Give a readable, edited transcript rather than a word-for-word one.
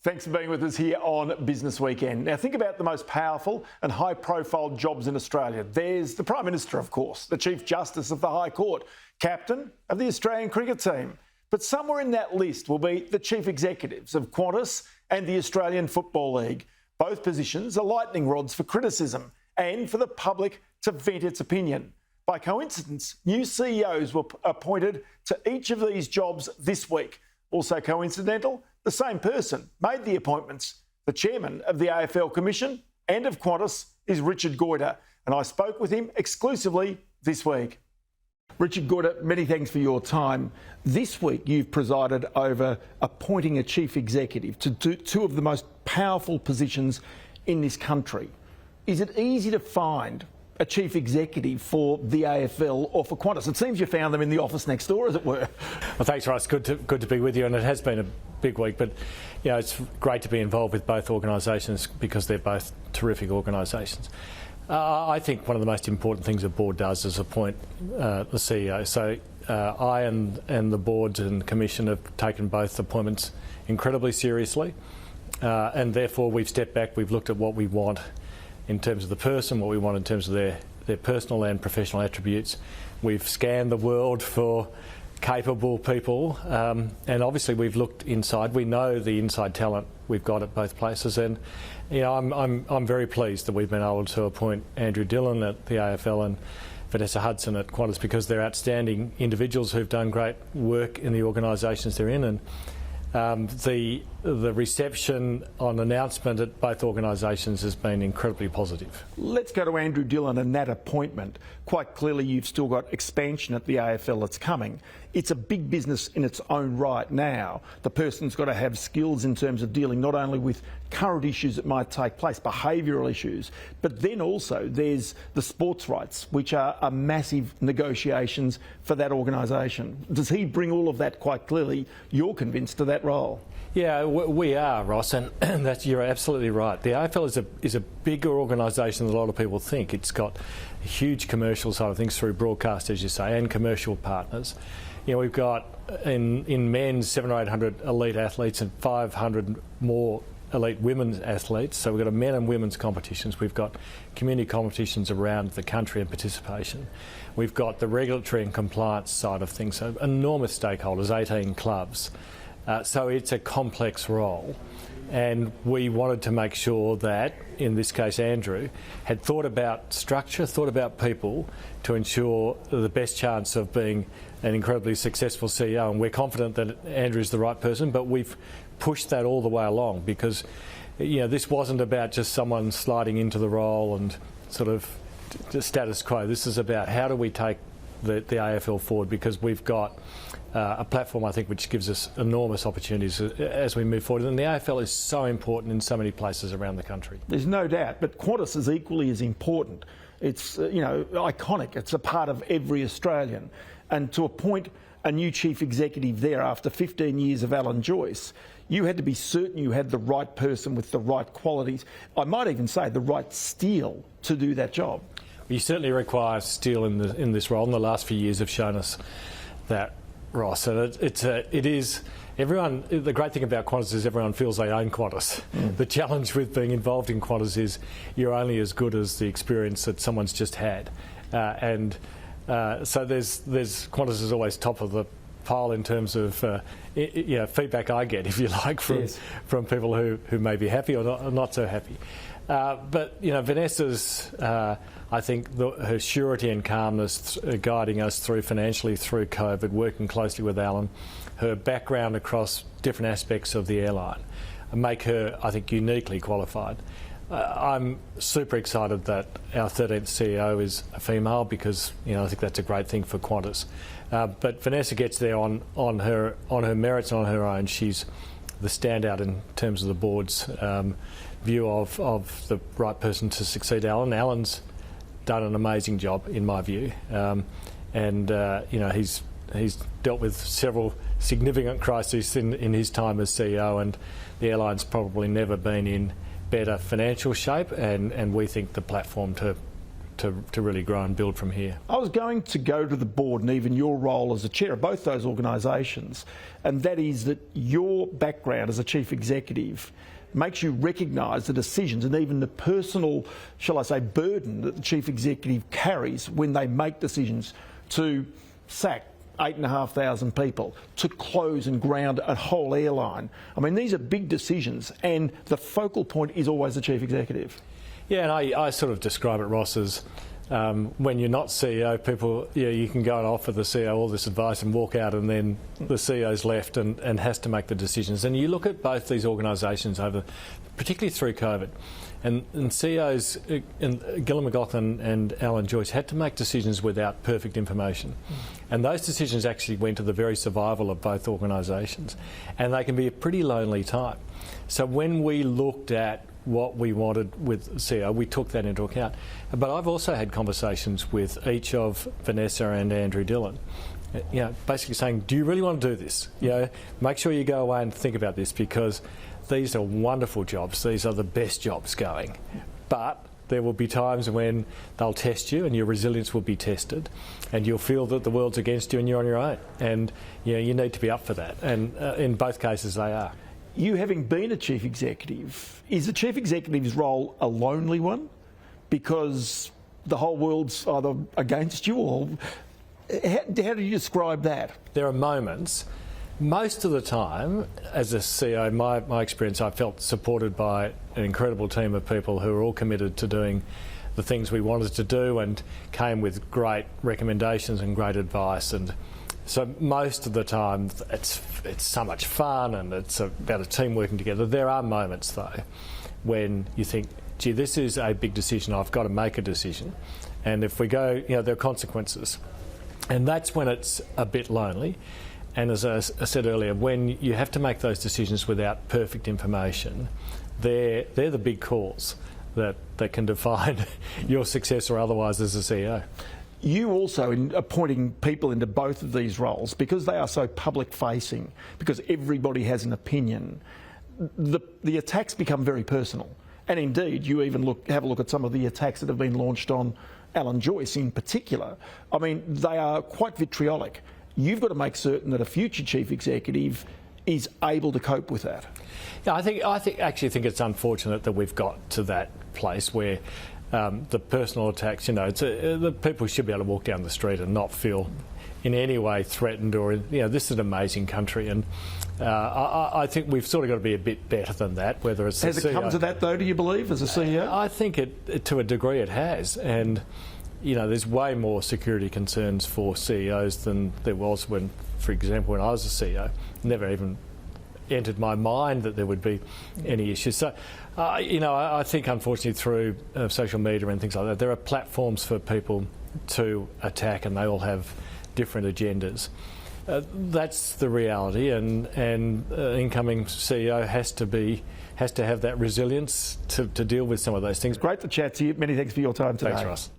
Thanks for being with us here on Business Weekend. Now, think about the most powerful and high-profile jobs in Australia. There's the Prime Minister, of course, the Chief Justice of the High Court, captain of the Australian cricket team. But somewhere in that list will be the Chief Executives of Qantas and the Australian Football League. Both positions are lightning rods for criticism and for the public to vent its opinion. By coincidence, new CEOs were appointed to each of these jobs this week. Also coincidental, the same person made the appointments. The chairman of the AFL Commission and of Qantas is Richard Goyder, and I spoke with him exclusively this week. Richard Goyder, many thanks for your time. This week you've presided over appointing a chief executive to two of the most powerful positions in this country. Is it easy to find a chief executive for the AFL or for Qantas? It seems you found them in the office next door, as it were. Well, thanks, Ross. Good to be with you, and it has been a big week. But you know, it's great to be involved with both organisations because they're both terrific organisations. I think one of the most important things a board does is appoint the CEO. So I and the board and commission have taken both appointments incredibly seriously, and therefore we've stepped back. We've looked at what we want in terms of the person, what we want in terms of their personal and professional attributes. We've scanned the world for capable people, and obviously we've looked inside. We know the inside talent we've got at both places, and you know, I'm very pleased that we've been able to appoint Andrew Dillon at the AFL and Vanessa Hudson at Qantas because they're outstanding individuals who've done great work in the organisations they're in, and the reception on announcement at both organisations has been incredibly positive. Let's go to Andrew Dillon and that appointment. Quite clearly you've still got expansion at the AFL that's coming. It's a big business in its own right now. The person's got to have skills in terms of dealing not only with current issues that might take place, behavioural issues, but then also there's the sports rights, which are massive negotiations for that organisation. Does he bring all of that quite clearly, you're convinced, to that role? Yeah, we are, Ross, and you're absolutely right. The AFL is a bigger organisation than a lot of people think. It's got a huge commercial side of things through broadcast, as you say, and commercial partners. You know, we've got in men's 700 or 800 elite athletes and 500 more elite women's athletes. So we've got a men and women's competitions. We've got community competitions around the country and participation. We've got the regulatory and compliance side of things. So enormous stakeholders, 18 clubs. So it's a complex role, and we wanted to make sure that, in this case Andrew, had thought about structure, thought about people to ensure the best chance of being an incredibly successful CEO, and we're confident that Andrew's the right person, but we've pushed that all the way along because you know, this wasn't about just someone sliding into the role and sort of status quo. This is about how do we take the AFL forward, because we've got a platform, I think, which gives us enormous opportunities as we move forward. And the AFL is so important in so many places around the country. There's no doubt, but Qantas is equally as important. It's you know, iconic. It's a part of every Australian. And to appoint a new chief executive there after 15 years of Alan Joyce, you had to be certain you had the right person with the right qualities. I might even say the right steel to do that job. You certainly require steel in this role, and the last few years have shown us that, Ross. And it is everyone. The great thing about Qantas is everyone feels they own Qantas. The challenge with being involved in Qantas is you're only as good as the experience that someone's just had, so there's Qantas is always top of the pile in terms of you know, feedback I get, if you like, from people who may be happy or not so happy. But you know, Vanessa's, I think her surety and calmness guiding us through financially through COVID, working closely with Alan, her background across different aspects of the airline, make her, I think, uniquely qualified. I'm super excited that our 13th CEO is a female because you know, I think that's a great thing for Qantas. But Vanessa gets there on her merits and on her own. She's the standout in terms of the board's view of the right person to succeed Alan. Alan's done an amazing job, in my view, and you know, he's dealt with several significant crises in his time as CEO, and the airline's probably never been in better financial shape, and we think the platform to to really grow and build from here. I was going to go to the board and even your role as a chair of both those organisations, and that is that your background as a chief executive makes you recognise the decisions and even the personal, shall I say, burden that the chief executive carries when they make decisions to sack 8,500 people, to close and ground a whole airline. I mean, these are big decisions, and the focal point is always the chief executive. Yeah, and I sort of describe it, Ross, as when you're not CEO, people, you can go and offer the CEO all this advice and walk out, and then the CEO's left and has to make the decisions. And you look at both these organisations over, particularly through COVID, and CEOs, Gillon McLachlan and Alan Joyce, had to make decisions without perfect information. And those decisions actually went to the very survival of both organisations. And they can be a pretty lonely time. So when we looked at what we wanted with CEO, we took that into account. But I've also had conversations with each of Vanessa and Andrew Dillon, basically saying, do you really want to do this? Make sure you go away and think about this, because these are wonderful jobs. These are the best jobs going. But there will be times when they'll test you and your resilience will be tested, and you'll feel that the world's against you and you're on your own. And you need to be up for that. And in both cases, they are. You having been a chief executive, is the chief executive's role a lonely one? Because the whole world's either against you, or how do you describe that? There are moments. Most of the time, as a CEO, my experience, I felt supported by an incredible team of people who are all committed to doing the things we wanted to do and came with great recommendations and great advice. And so most of the time, it's so much fun, and it's about a team working together. There are moments, though, when you think, gee, this is a big decision. I've got to make a decision. And if we go, there are consequences. And that's when it's a bit lonely. And as I said earlier, when you have to make those decisions without perfect information, they're the big calls that can define your success or otherwise as a CEO. You also, in appointing people into both of these roles, because they are so public-facing, because everybody has an opinion, the attacks become very personal. And indeed, you even have a look at some of the attacks that have been launched on Alan Joyce in particular. I mean, they are quite vitriolic. You've got to make certain that a future chief executive is able to cope with that. Yeah, I actually think it's unfortunate that we've got to that place where the personal attacks, the people should be able to walk down the street and not feel in any way threatened, or this is an amazing country, and I think we've sort of got to be a bit better than that. Whether it's has it come to that though? Do you believe, as a CEO? I think to a degree it has, and there's way more security concerns for CEOs than there was when, for example, when I was a CEO. Never even entered my mind that there would be any issues. So, I think unfortunately through social media and things like that, there are platforms for people to attack, and they all have different agendas. That's the reality, and incoming CEO has to have that resilience to deal with some of those things. Great to chat to you. Many thanks for your time today. Thanks, Ross.